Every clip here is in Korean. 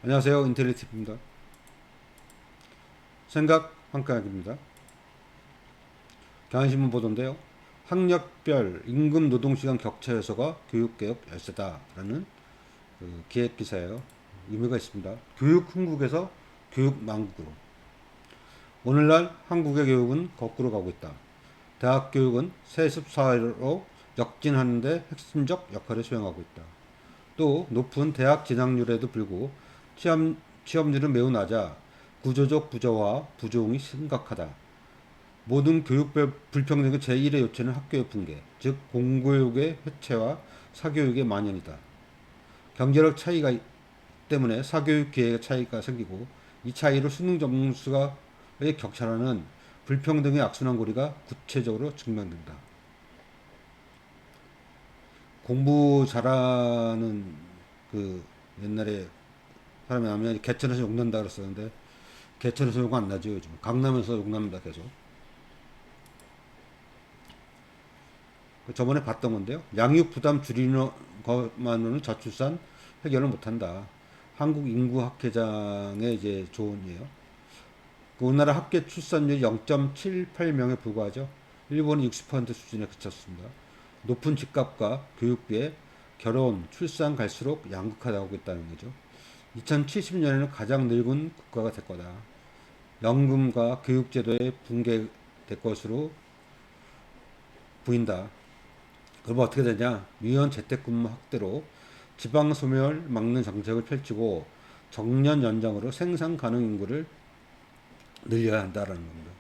안녕하세요. 인텔리티브입니다. 생각 한가닥입니다. 경향신문 보도인데요. 학력별 임금 노동시간 격차 해소가 교육개혁 열쇠다라는 기획 기사예요. 의미가 있습니다. 교육 흥국에서 교육 망국으로. 오늘날 한국의 교육은 거꾸로 가고 있다. 대학 교육은 세습 사회로 역진하는 데 핵심적 역할을 수행하고 있다. 또 높은 대학 진학률에도 불구하고 취업률은 매우 낮아 구조적 부조화, 부조응이 심각하다. 모든 교육별 불평등의 제1의 요체는 학교의 붕괴, 즉 공교육의 해체와 사교육의 만연이다. 경제력 차이가 때문에 사교육 기회의 차이가 생기고 이 차이로 수능 점수의 격차라는 불평등의 악순환 고리가 구체적으로 증명된다. 공부 잘하는 그 옛날에 사람이 나면 개천에서 욕난다 그랬었는데 개천에서 욕 안 나죠 요즘. 강남에서 욕납니다 계속. 저번에 봤던 건데요. 양육 부담 줄이는 것만으로는 저출산 해결을 못한다. 한국 인구 학회장의 이제 조언이에요. 우리나라 합계 출산율 0.78명에 불과하죠. 일본은 60% 수준에 그쳤습니다. 높은 집값과 교육비에 결혼, 출산 갈수록 양극화되고 있다는 거죠. 2070년에는 가장 늙은 국가가 될 거다. 연금과 교육제도의 붕괴될 것으로 보인다. 그러면 어떻게 되냐? 유연 재택근무 확대로 지방 소멸 막는 정책을 펼치고 정년 연장으로 생산 가능 인구를 늘려야 한다라는 겁니다.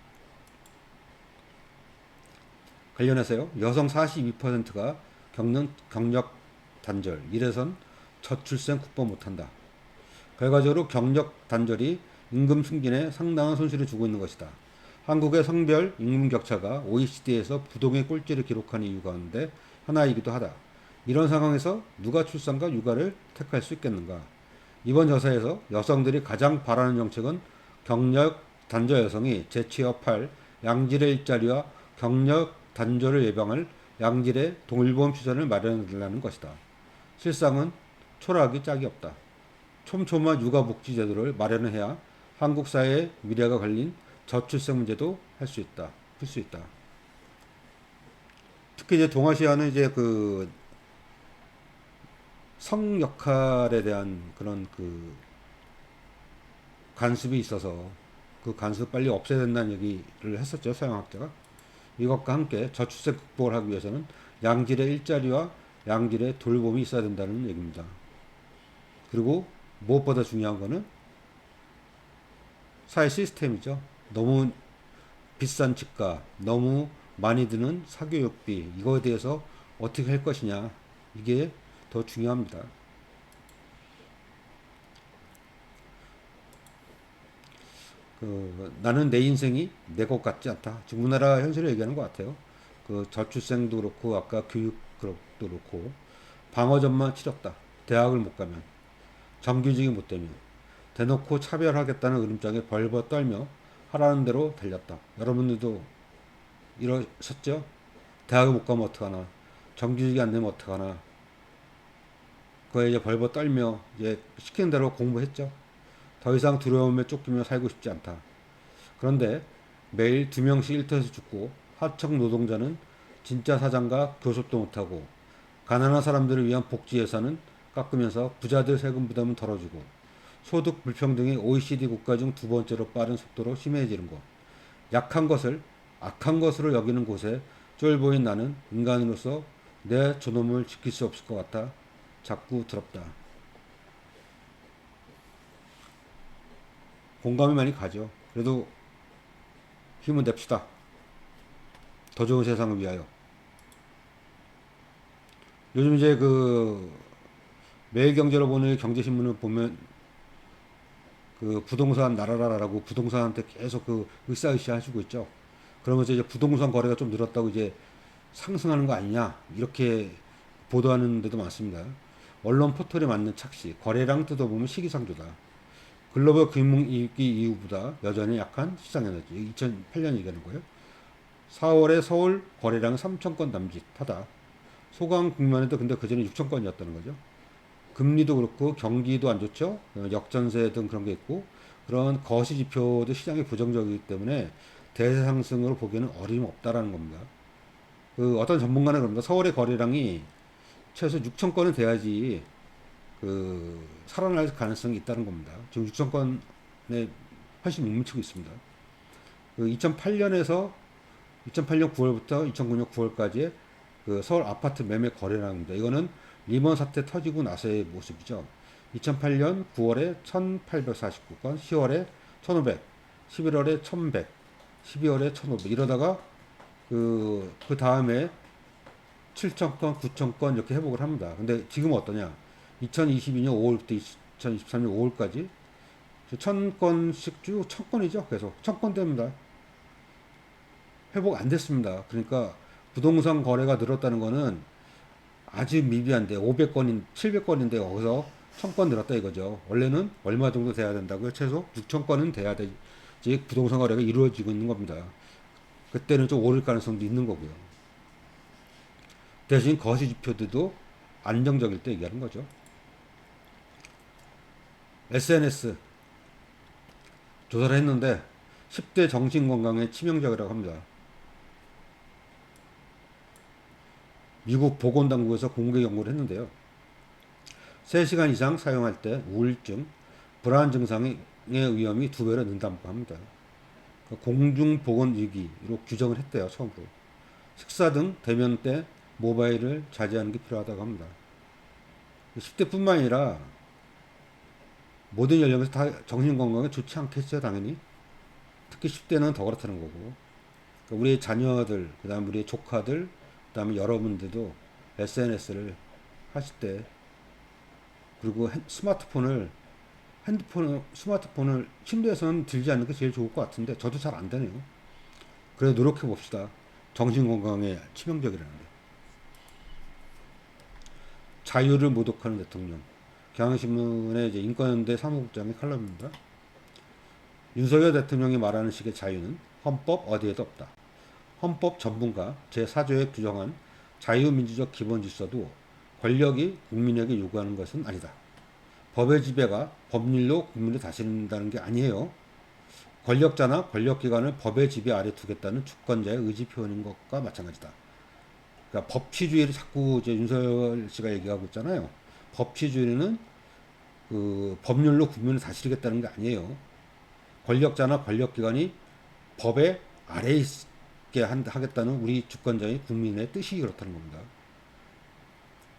관련해서요. 여성 42%가 겪는 경력 단절, 이래선 저출생 국보 못한다. 결과적으로 경력 단절이 임금 승진에 상당한 손실을 주고 있는 것이다. 한국의 성별 임금 격차가 OECD에서 부동의 꼴찌를 기록한 이유 가운데 하나이기도 하다. 이런 상황에서 누가 출산과 육아를 택할 수 있겠는가? 이번 조사에서 여성들이 가장 바라는 정책은 경력 단절 여성이 재취업할 양질의 일자리와 경력 단절을 예방할 양질의 동일보험 시설을 마련하려는 것이다. 실상은 초라하기 짝이 없다. 촘촘한 육아복지 제도를 마련해야 한국 사회의 미래가 걸린 저출생 문제도 할 수 있다. 풀 수 있다. 특히 이제 동아시아는 이제 그 성 역할에 대한 그런 그 간섭이 있어서 그 간섭 빨리 없애야 된다는 얘기를 했었죠. 서양학자가. 이것과 함께 저출생 극복을 하기 위해서는 양질의 일자리와 양질의 돌봄이 있어야 된다는 얘기입니다. 그리고 무엇보다 중요한 거는 사회 시스템이죠. 너무 비싼 집값, 너무 많이 드는 사교육비, 이거에 대해서 어떻게 할 것이냐. 이게 더 중요합니다. 나는 내 인생이 내 것 같지 않다. 지금 우리나라 현실을 얘기하는 것 같아요. 그 저출생도 그렇고 아까 교육도 그렇고 방어전만 치렀다. 대학을 못 가면 정규직이 못 되면 대놓고 차별하겠다는 으름장에 벌벌 떨며 하라는 대로 달렸다. 여러분들도 이러셨죠? 대학을 못 가면 어떡하나? 정규직이 안 되면 어떡하나? 그거에 이제 벌벌 떨며 이제 시키는 대로 공부했죠. 더 이상 두려움에 쫓기며 살고 싶지 않다. 그런데 매일 2명씩 일터에서 죽고 하청 노동자는 진짜 사장과 교섭도 못하고 가난한 사람들을 위한 복지 예산은 깎으면서 부자들 세금 부담은 덜어주고 소득 불평등이 OECD 국가 중 두 번째로 빠른 속도로 심해지는 것. 약한 것을 악한 것으로 여기는 곳에 쫄보인 나는 인간으로서 내 존엄을 지킬 수 없을 것 같아 자꾸 더럽다. 공감이 많이 가죠. 그래도 힘을 냅시다. 더 좋은 세상을 위하여. 요즘 이제 그 매일경제로 보는 경제신문을 보면 그 부동산 나라라라고 부동산한테 계속 그 으쌰으쌰 하시고 있죠. 그러면서 이제 부동산 거래가 좀 늘었다고 이제 상승하는 거 아니냐 이렇게 보도하는 데도 많습니다. 언론 포털에 맞는 착시, 거래량 뜯어보면 시기상조다. 글로벌 금융위기 이후보다 여전히 약한 시장에너지. 2008년 얘기하는 거예요. 4월에 서울 거래량 3천 건 남짓하다. 소강 국면에도 근데 그전에 6천 건이었다는 거죠. 금리도 그렇고 경기도 안 좋죠. 역전세 등 그런 게 있고 그런 거시 지표도 시장이 부정적이기 때문에 대세 상승으로 보기에는 어림없다라는 겁니다. 그 어떤 전문가는 그럽니다. 서울의 거래량이 최소 6천 건은 돼야지 그 살아날 가능성이 있다는 겁니다. 지금 6천 건에 훨씬 못 미치고 있습니다. 그 2008년에서 2008년 9월부터 2009년 9월까지의 그 서울 아파트 매매 거래량입니다. 이거는 리먼 사태 터지고 나서의 모습이죠. 2008년 9월에 1849건, 10월에 1500, 11월에 1100, 12월에 1500 이러다가 그 다음에 7,000건, 9,000건 이렇게 회복을 합니다. 근데 지금 어떠냐? 2022년 5월부터 2023년 5월까지 1,000건씩 쭉 1,000건이죠. 계속 1,000건 됩니다. 회복 안 됐습니다. 그러니까 부동산 거래가 늘었다는 거는 아주 미비한데 500건인 700건인데 거기서 1000건 늘었다 이거죠. 원래는 얼마 정도 돼야 된다고요? 최소 6000건은 돼야 되지 부동산 거래가 이루어지고 있는 겁니다. 그때는 좀 오를 가능성도 있는 거고요. 대신 거시 지표들도 안정적일 때 얘기하는 거죠. SNS 조사를 했는데 10대 정신건강에 치명적이라고 합니다. 미국 보건당국에서 공개 연구를 했는데요. 3시간 이상 사용할 때 우울증, 불안 증상의 위험이 2배로 는다고 합니다. 공중보건위기로 규정을 했대요, 처음으로. 식사 등 대면 때 모바일을 자제하는 게 필요하다고 합니다. 10대뿐만 아니라 모든 연령에서 다 정신건강에 좋지 않겠죠, 당연히. 특히 10대는 더 그렇다는 거고. 우리의 자녀들, 그 다음 우리의 조카들, 그 다음에 여러분들도 SNS를 하실 때, 그리고 스마트폰을 침대에서는 들지 않는 게 제일 좋을 것 같은데, 저도 잘 안 되네요. 그래 노력해 봅시다. 정신건강에 치명적이라는데. 자유를 모독하는 대통령. 경향신문의 이제 인권연대 사무국장의 칼럼입니다. 윤석열 대통령이 말하는 식의 자유는 헌법 어디에도 없다. 헌법 전문가 제4조에 규정한 자유민주적 기본 질서도 권력이 국민에게 요구하는 것은 아니다. 법의 지배가 법률로 국민을 다스린다는 게 아니에요. 권력자나 권력기관을 법의 지배 아래 두겠다는 주권자의 의지 표현인 것과 마찬가지다. 그러니까 법치주의를 자꾸 이제 윤석열 씨가 얘기하고 있잖아요. 법치주의는 그 법률로 국민을 다스리겠다는 게 아니에요. 권력자나 권력기관이 법의 아래에 있게 하겠다는 우리 주권자의 국민의 뜻이 그렇다는 겁니다.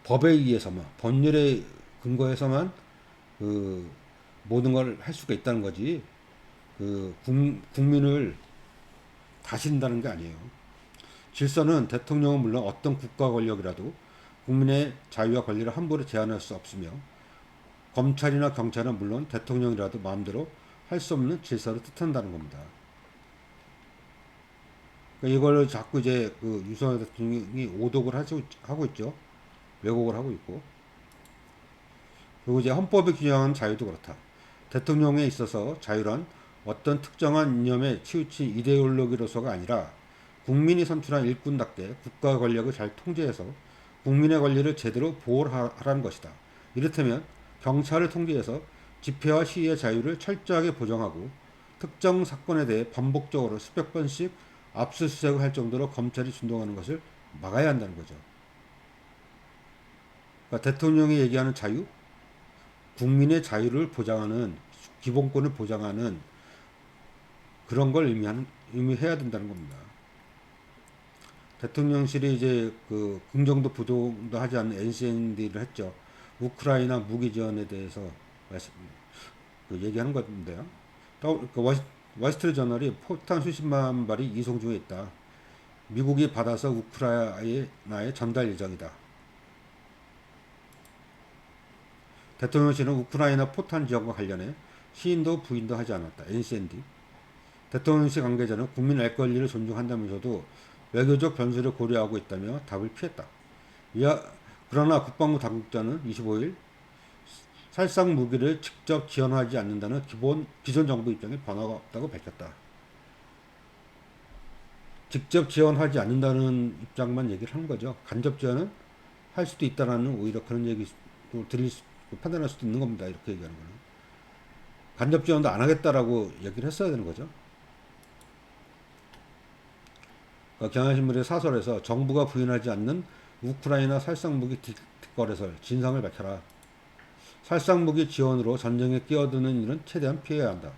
법에 의해서만, 법률에 근거해서만 그 모든 걸 할 수가 있다는 거지. 그 국민을 다스린다는 게 아니에요. 질서는 대통령은 물론 어떤 국가 권력이라도 국민의 자유와 권리를 함부로 제한할 수 없으며 검찰이나 경찰은 물론 대통령이라도 마음대로 할 수 없는 질서를 뜻한다는 겁니다. 그러니까 이걸 자꾸 이제 그 윤석열 대통령이 오독을 하고 있죠. 왜곡을 하고 있고. 그리고 이제 헌법이 규정한 자유도 그렇다. 대통령에 있어서 자유란 어떤 특정한 이념에 치우친 이데올로기로서가 아니라 국민이 선출한 일꾼답게 국가 권력을 잘 통제해서 국민의 권리를 제대로 보호하라는 것이다. 이를테면 경찰을 통제해서 집회와 시위의 자유를 철저하게 보장하고 특정 사건에 대해 반복적으로 수백 번씩 압수수색을 할 정도로 검찰이 준동하는 것을 막아야 한다는 거죠. 그러니까 대통령이 얘기하는 자유, 국민의 자유를 보장하는 기본권을 보장하는 그런 걸 의미해야 된다는 겁니다. 대통령실이 이제 그 긍정도 부정도 하지 않는 NCND를 했죠. 우크라이나 무기 지원에 대해서 얘기하는 건데요. 월스트리트 저널이 포탄 수십만 발이 이송 중에 있다. 미국이 받아서 우크라이나에 전달 예정이다. 대통령실은 우크라이나 포탄 지원과 관련해 시인도 부인도 하지 않았다. NCND. 대통령실 관계자는 국민 알 권리를 존중한다면서도 외교적 변수를 고려하고 있다며 답을 피했다. 그러나 국방부 당국자는 25일 살상 무기를 직접 지원하지 않는다는 기존 정부 입장에 변화가 없다고 밝혔다. 직접 지원하지 않는다는 입장만 얘기를 하는 거죠. 간접 지원은 할 수도 있다라는 오히려 그런 얘기도 들릴 판단할 수도 있는 겁니다. 이렇게 얘기하는 거는. 간접 지원도 안 하겠다라고 얘기를 했어야 되는 거죠. 그러니까 경향신문의 사설에서 정부가 부인하지 않는 우크라이나 살상무기 뒷거래설 진상을 밝혀라. 살상무기 지원으로 전쟁에 끼어드는 일은 최대한 피해야 한다.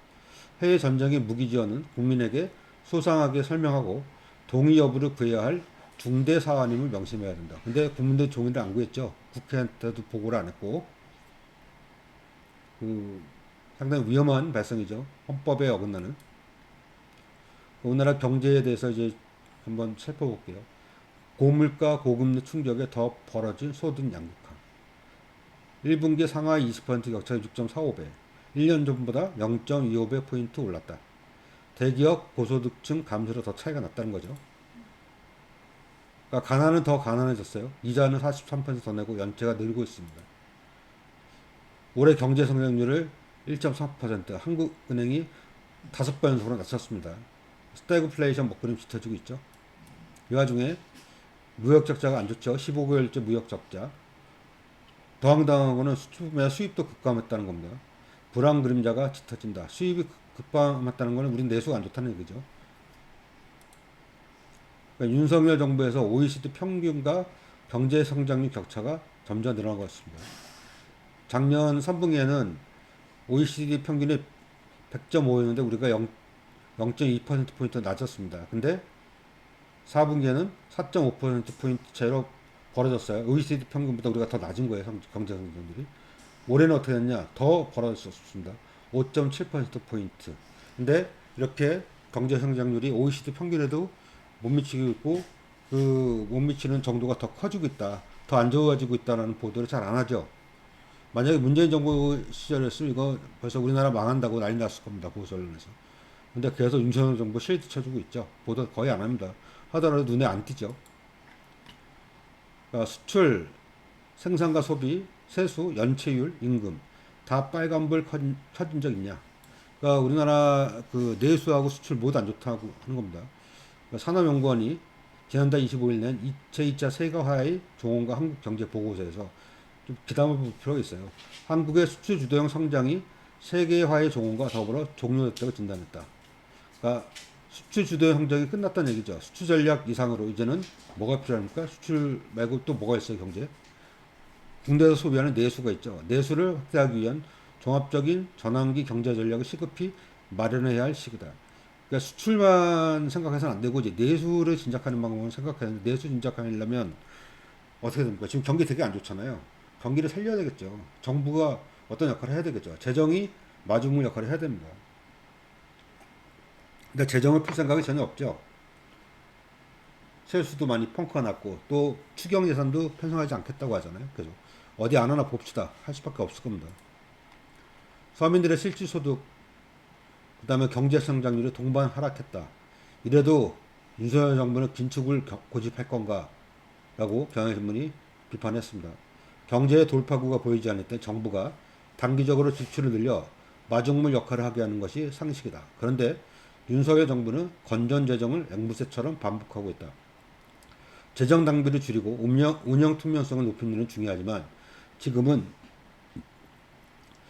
해외 전쟁의 무기 지원은 국민에게 소상하게 설명하고 동의 여부를 구해야 할 중대 사안임을 명심해야 된다. 근데 국민들 동의를 안 구했죠. 국회한테도 보고를 안 했고, 상당히 위험한 발상이죠. 헌법에 어긋나는. 우리나라 경제에 대해서 이제 한번 살펴볼게요. 고물가 고금리 충격에 더 벌어진 소득 양극화. 1분기 상하이 20% 격차 6.45배. 1년 전보다 0.25배 포인트 올랐다. 대기업 고소득층 감소로 더 차이가 났다는 거죠. 그러니까 가난은 더 가난해졌어요. 이자는 43% 더 내고 연체가 늘고 있습니다. 올해 경제 성장률을 1.3%, 한국은행이 5번 연속으로 낮췄습니다. 스태그플레이션 먹구름 짙어지고 있죠. 이 와중에 무역 적자가 안 좋죠. 15개월째 무역 적자. 더 황당한 거는 수출매 수입도 급감했다는 겁니다. 불황 그림자가 짙어진다. 수입이 급감했다는 거는 우리 내수가 안 좋다는 얘기죠. 그러니까 윤석열 정부에서 OECD 평균과 경제 성장률 격차가 점점 늘어난 것 같습니다. 작년 3분기에는 OECD 평균이 100.5였는데 우리가 0.2%포인트 낮았습니다. 근데 4분기에는 4.5%포인트 차이로 벌어졌어요. OECD 평균보다 우리가 더 낮은 거예요. 경제 성장률이. 올해는 어떻게 됐냐? 더 벌어졌습니다. 5.7%포인트. 근데 이렇게 경제 성장률이 OECD 평균에도 못 미치고 있고 그 못 미치는 정도가 더 커지고 있다. 더 안 좋아지고 있다는 보도를 잘 안 하죠. 만약에 문재인 정부 시절이었으면 이거 벌써 우리나라 망한다고 난리 났을 겁니다. 보수 언론에서. 근데 계속 윤석열 정부 실드 쳐주고 있죠. 보도 거의 안 합니다. 하더라도 눈에 안 띄죠. 그러니까 수출, 생산과 소비, 세수, 연체율, 임금 다 빨간불 켜진 적 있냐? 그러니까 우리나라 그 내수하고 수출 모두 안 좋다고 하는 겁니다. 그러니까 산업연구원이 지난달 25일 낸 제2차 세계화의 종언과 한국경제보고서에서 좀 기담을 볼 필요가 있어요. 한국의 수출 주도형 성장이 세계화의 종언과 더불어 종료됐다고 진단했다. 그러니까 수출 주도형 성장이 끝났다는 얘기죠. 수출 전략 이상으로 이제는 뭐가 필요합니까? 수출 말고 또 뭐가 있어요, 경제? 국내에서 소비하는 내수가 있죠. 내수를 확대하기 위한 종합적인 전환기 경제 전략을 시급히 마련해야 할 시기다. 그러니까 수출만 생각해서는 안 되고 이제 내수를 진작하는 방법을 생각해야 하는데 내수 진작하려면 어떻게 됩니까? 지금 경기 되게 안 좋잖아요. 경기를 살려야 되겠죠. 정부가 어떤 역할을 해야 되겠죠. 재정이 마중물 역할을 해야 됩니다. 근데 재정을 풀 생각이 전혀 없죠. 세수도 많이 펑크가 났고 또 추경 예산도 편성하지 않겠다고 하잖아요. 그래서 어디 안 하나 봅시다 할 수밖에 없을 겁니다. 서민들의 실질소득 그다음에 경제 성장률이 동반 하락했다. 이래도 윤석열 정부는 긴축을 고집할 건가? 라고 경향신문이 비판했습니다. 경제의 돌파구가 보이지 않을 때 정부가 단기적으로 지출을 늘려 마중물 역할을 하게 하는 것이 상식이다. 그런데 윤석열 정부는 건전재정을 앵무새처럼 반복하고 있다. 재정 낭비를 줄이고 운영 투명성을 높이는 일은 중요하지만 지금은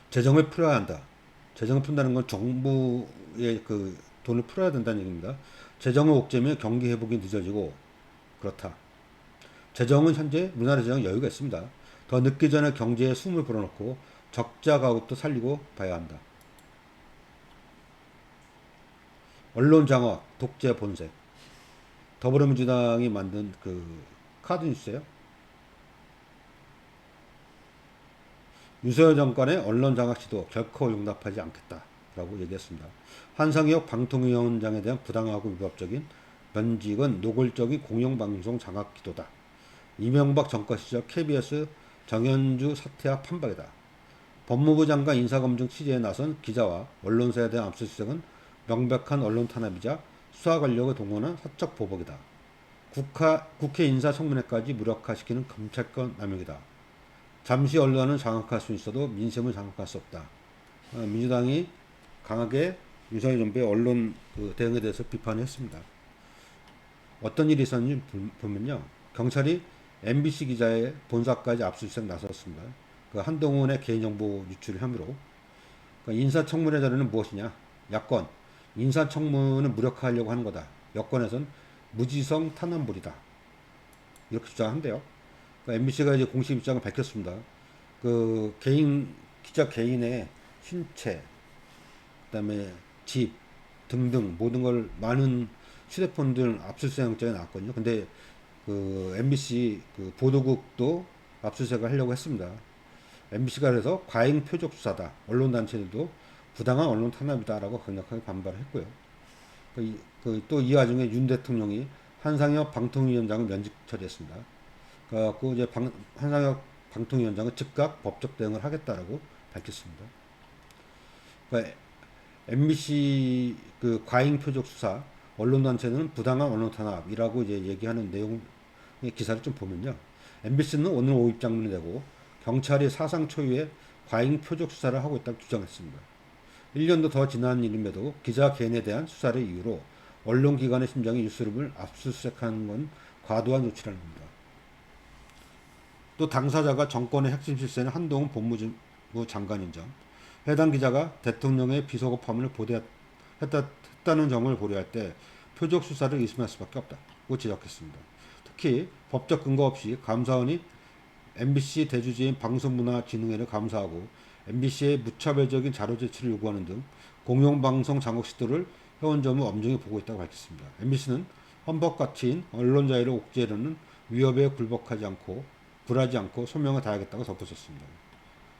재정을 풀어야 한다. 재정을 푼다는 건 정부의 그 돈을 풀어야 된다는 얘기입니다. 재정을 옥죄면 경기 회복이 늦어지고 그렇다. 재정은 현재 우리나라 재정 여유가 있습니다. 더 늦기 전에 경제에 숨을 불어넣고 적자 가급도 살리고 봐야 한다. 언론 장악, 독재 본색. 더불어민주당이 만든 그 카드 뉴스예요. 윤석열 정권의 언론 장악 시도 결코 용납하지 않겠다라고 얘기했습니다. 한상혁 방통위원장에 대한 부당하고 위법적인 면직은 노골적인 공영방송 장악 기도다. 이명박 정권 시절 KBS 정현주 사퇴학 판박이다. 법무부 장관 인사검증 취재에 나선 기자와 언론사에 대한 압수수색은 명백한 언론 탄압이자 수사 권력을 동원한 사적 보복이다. 국회 인사청문회까지 무력화시키는 검찰권 남용이다. 잠시 언론은 장악할 수 있어도 민심을 장악할 수 없다. 민주당이 강하게 윤석열 정부의 언론 대응에 대해서 비판했습니다. 어떤 일이 있었는지 보면요. 경찰이 MBC 기자의 본사까지 압수수색 나섰습니다. 그 한동훈의 개인정보 유출 혐의로. 그러니까 인사청문회 자료는 무엇이냐? 야권. 인사청문을 무력화하려고 하는 거다. 여권에선 무지성 탄압물이다. 이렇게 주장한대요. 그러니까 MBC가 이제 공식 입장을 밝혔습니다. 그 기자 개인의 신체, 그다음에 집 등등 모든 걸 많은 휴대폰들 압수수색 영장이 나왔거든요. 근데 그 MBC 그 보도국도 압수수색을 하려고 했습니다. MBC가 그래서 과잉 표적 수사다. 언론단체들도 부당한 언론 탄압이다라고 강력하게 반발했고요. 또 이 와중에 윤 대통령이 한상혁 방통위원장을 면직 처리했습니다. 그래갖고 이제 한상혁 방통위원장은 즉각 법적 대응을 하겠다라고 밝혔습니다. 그러니까 MBC 그 과잉 표적 수사, 언론단체는 부당한 언론 탄압이라고 이제 얘기하는 내용의 기사를 좀 보면요. MBC는 오늘 오후 입장문을 내고 경찰이 사상 초유의 과잉 표적 수사를 하고 있다고 주장했습니다. 1년도 더 지난 일임에도 기자 개인에 대한 수사를 이유로 언론기관의 심장이 뉴스룸을 압수수색하는 건 과도한 조치라는 겁니다. 또 당사자가 정권의 핵심 실세는 한동훈 법무부 장관인 점, 해당 기자가 대통령의 비속어 파문을 보도했다는 점을 고려할 때 표적 수사를 의심할 수밖에 없다고 지적했습니다. 특히 법적 근거 없이 감사원이 MBC 대주주인 방송문화진흥회를 감사하고 MBC의 무차별적인 자료 제출을 요구하는 등 공영방송 장악 시도를 해온 점을 엄중히 보고 있다고 밝혔습니다. MBC는 헌법 가치인 언론 자유를 옥죄하려는 위협에 굴하지 않고 소명을 다하겠다고 덧붙였습니다.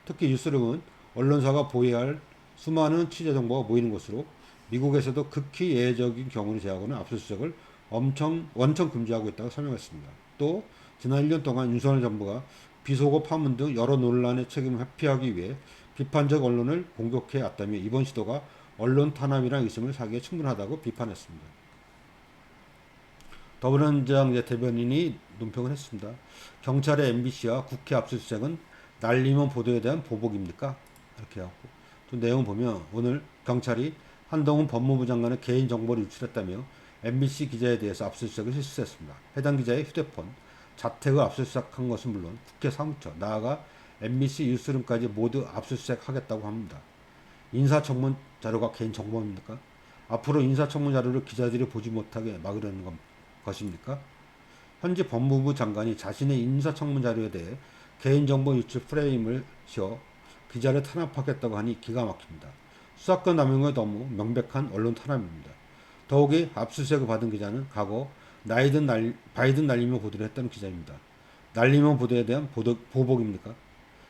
특히 뉴스룸은 언론사가 보호해야 할 수많은 취재 정보가 모이는 곳으로 미국에서도 극히 예외적인 경우를 제외하고는 압수수색을 원청 금지하고 있다고 설명했습니다. 또 지난 1년 동안 윤석열 정부가 비속어 파문 등 여러 논란의 책임을 회피하기 위해 비판적 언론을 공격해 왔다며 이번 시도가 언론 탄압이라는 의심을 사기에 충분하다고 비판했습니다. 더불어민주당 대변인이 논평을 했습니다. 경찰의 MBC와 국회 압수수색은 날리면 보도에 대한 보복입니까? 이렇게 하고 또 내용을 보면 오늘 경찰이 한동훈 법무부 장관의 개인 정보를 유출했다며 MBC 기자에 대해서 압수수색을 실시했습니다. 해당 기자의 휴대폰, 자택을 압수수색한 것은 물론 국회 사무처, 나아가 MBC 뉴스룸까지 모두 압수수색하겠다고 합니다. 인사청문 자료가 개인 정보입니까? 앞으로 인사청문 자료를 기자들이 보지 못하게 막으려는 것입니까? 현재 법무부 장관이 자신의 인사청문 자료에 대해 개인정보 유출 프레임을 씌워 기자를 탄압하겠다고 하니 기가 막힙니다. 수사권 남용에 너무 명백한 언론 탄압입니다. 더욱이 압수수색을 받은 기자는 과거 바이든 날리면 보도를 했다는 기자입니다. 날리면 보도에 대한 보복입니까?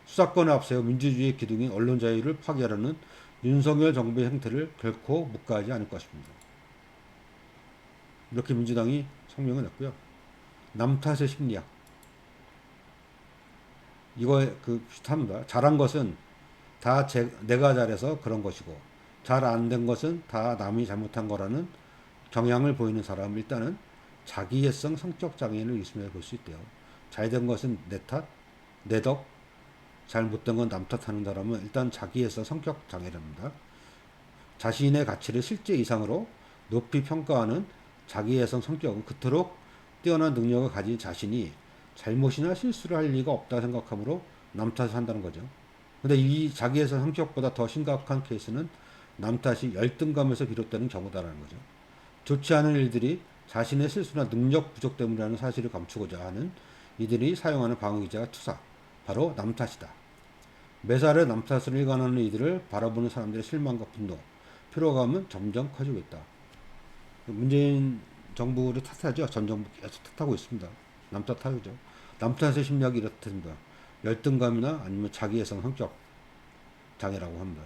수사권을 앞세워 민주주의의 기둥인 언론 자유를 파괴하려는 윤석열 정부의 행태를 결코 묵과하지 않을 것입니다. 이렇게 민주당이 성명을 냈고요. 남 탓의 심리학. 이거 비슷합니다. 잘한 것은 다 내가 잘해서 그런 것이고 잘 안 된 것은 다 남이 잘못한 거라는 경향을 보이는 사람은 일단은 자기애성 성격 장애인을 의심해 볼 수 있대요. 잘된 것은 내 탓, 내 덕, 잘못된 건 남 탓하는 사람은 일단 자기애성 성격 장애랍니다. 자신의 가치를 실제 이상으로 높이 평가하는 자기애성 성격은 그토록 뛰어난 능력을 가진 자신이 잘못이나 실수를 할 리가 없다 생각하므로 남 탓을 한다는 거죠. 근데 이 자기애성 성격보다 더 심각한 케이스는 남 탓이 열등감에서 비롯되는 경우다라는 거죠. 좋지 않은 일들이 자신의 실수나 능력 부족 때문이라는 사실을 감추고자 하는 이들이 사용하는 방어기제가 투사, 바로 남 탓이다. 매사를 남 탓을 일관하는 이들을 바라보는 사람들의 실망과 분노, 피로감은 점점 커지고 있다. 문재인 정부를 탓하죠. 전 정부 계속 탓하고 있습니다. 남 탓하죠. 남 탓의 심리학이 이렇습니다. 열등감이나 아니면 자기애성 성격 장애라고 합니다.